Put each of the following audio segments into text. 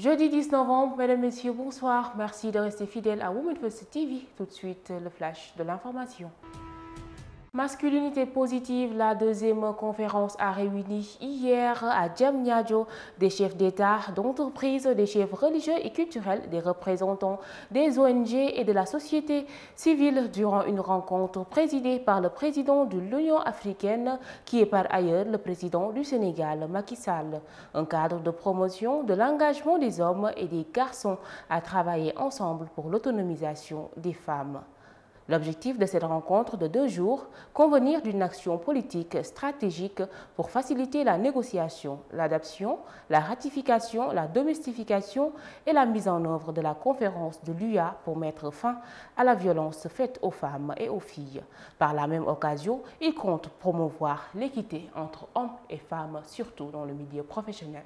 Jeudi 10 novembre, mesdames, messieurs, bonsoir. Merci de rester fidèles à Women First TV. Tout de suite, le flash de l'information. Masculinité positive, la deuxième conférence a réuni hier à Diamniadio des chefs d'État, d'entreprises, des chefs religieux et culturels, des représentants des ONG et de la société civile durant une rencontre présidée par le président de l'Union africaine qui est par ailleurs le président du Sénégal, Macky Sall. Un cadre de promotion de l'engagement des hommes et des garçons à travailler ensemble pour l'autonomisation des femmes. L'objectif de cette rencontre de 2 jours, convenir d'une action politique stratégique pour faciliter la négociation, l'adoption, la ratification, la domestication et la mise en œuvre de la conférence de l'UA pour mettre fin à la violence faite aux femmes et aux filles. Par la même occasion, il compte promouvoir l'équité entre hommes et femmes, surtout dans le milieu professionnel.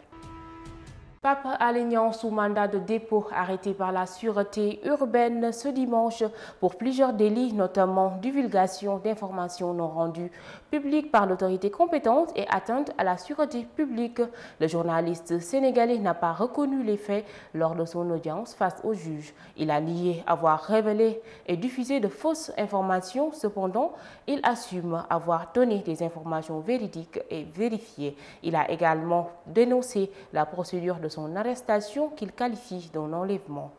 Pape Alé Niang sous mandat de dépôt arrêté par la sûreté urbaine ce dimanche pour plusieurs délits, notamment divulgation d'informations non rendues publiques par l'autorité compétente et atteinte à la sûreté publique. Le journaliste sénégalais n'a pas reconnu les faits lors de son audience face au juge. Il a nié avoir révélé et diffusé de fausses informations. Cependant, il assume avoir donné des informations véridiques et vérifiées. Il a également dénoncé la procédure de son arrestation qu'il qualifie d'un enlèvement.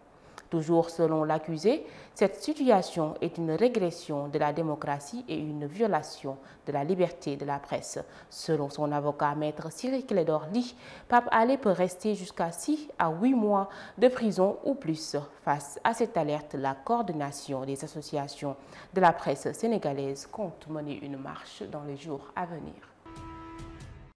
Toujours selon l'accusé, cette situation est une régression de la démocratie et une violation de la liberté de la presse. Selon son avocat, maître Ciré Clédor Ly, Pape Alé peut rester jusqu'à 6 à 8 mois de prison ou plus. Face à cette alerte, la coordination des associations de la presse sénégalaise compte mener une marche dans les jours à venir.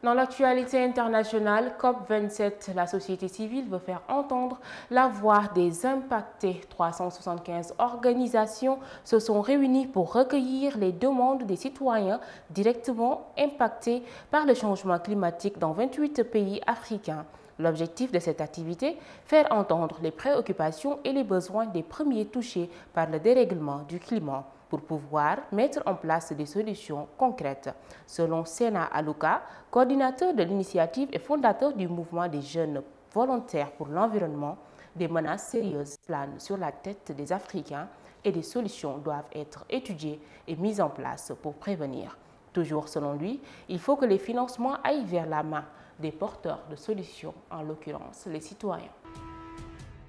Dans l'actualité internationale, COP27, la société civile veut faire entendre la voix des impactés. 375 organisations se sont réunies pour recueillir les demandes des citoyens directement impactés par le changement climatique dans 28 pays africains. L'objectif de cette activité, faire entendre les préoccupations et les besoins des premiers touchés par le dérèglement du climat pour pouvoir mettre en place des solutions concrètes. Selon Sena Aluka, coordinateur de l'initiative et fondateur du mouvement des jeunes volontaires pour l'environnement, des menaces sérieuses planent sur la tête des Africains et des solutions doivent être étudiées et mises en place pour prévenir. Toujours selon lui, il faut que les financements aillent vers la main des porteurs de solutions, en l'occurrence les citoyens.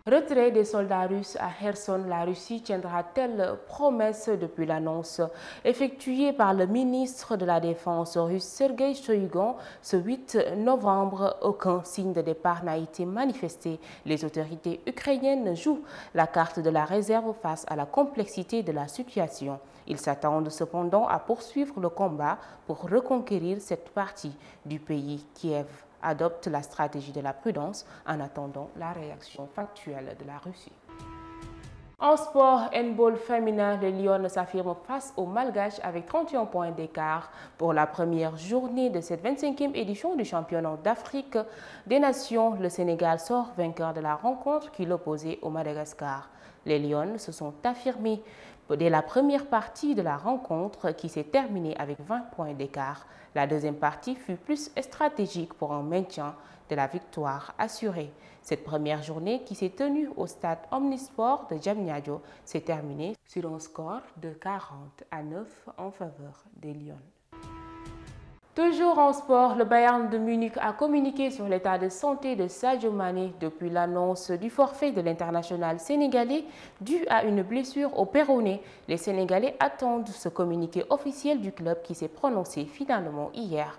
Retrait des soldats russes à Kherson, la Russie tiendra-t-elle promesse depuis l'annonce effectuée par le ministre de la Défense russe Sergei Shoigu ce 8 novembre? Aucun signe de départ n'a été manifesté. Les autorités ukrainiennes jouent la carte de la réserve face à la complexité de la situation. Ils s'attendent cependant à poursuivre le combat pour reconquérir cette partie du pays. Kiev adopte la stratégie de la prudence en attendant la réaction factuelle de la Russie. En sport, handball féminin, les Lions s'affirment face aux Malgaches avec 31 points d'écart pour la première journée de cette 25e édition du championnat d'Afrique des Nations. Le Sénégal sort vainqueur de la rencontre qui l'opposait au Madagascar. Les Lions se sont affirmés dès la première partie de la rencontre qui s'est terminée avec 20 points d'écart. La deuxième partie fut plus stratégique pour un maintien de la victoire assurée. Cette première journée qui s'est tenue au stade Omnisport de Diamniadio s'est terminée sur un score de 40 à 9 en faveur des Lions. Toujours en sport, le Bayern de Munich a communiqué sur l'état de santé de Sadio Mané depuis l'annonce du forfait de l'international sénégalais dû à une blessure au péroné. Les Sénégalais attendent ce communiqué officiel du club qui s'est prononcé finalement hier.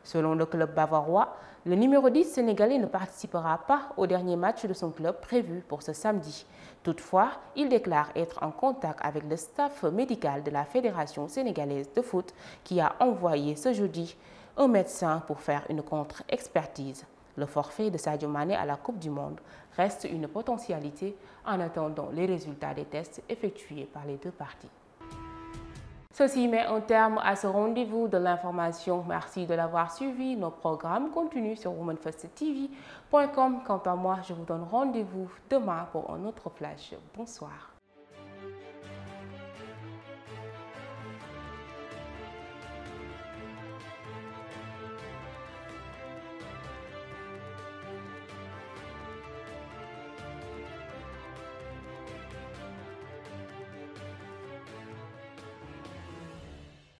Selon le club bavarois, le numéro 10 sénégalais ne participera pas au dernier match de son club prévu pour ce samedi. Toutefois, il déclare être en contact avec le staff médical de la Fédération sénégalaise de foot qui a envoyé ce jeudi un médecin pour faire une contre-expertise. Le forfait de Sadio Mané à la Coupe du Monde reste une potentialité en attendant les résultats des tests effectués par les deux parties. Ceci met un terme à ce rendez-vous de l'information. Merci de l'avoir suivi. Nos programmes continuent sur womanfirsttv.com. Quant à moi, je vous donne rendez-vous demain pour un autre flash. Bonsoir.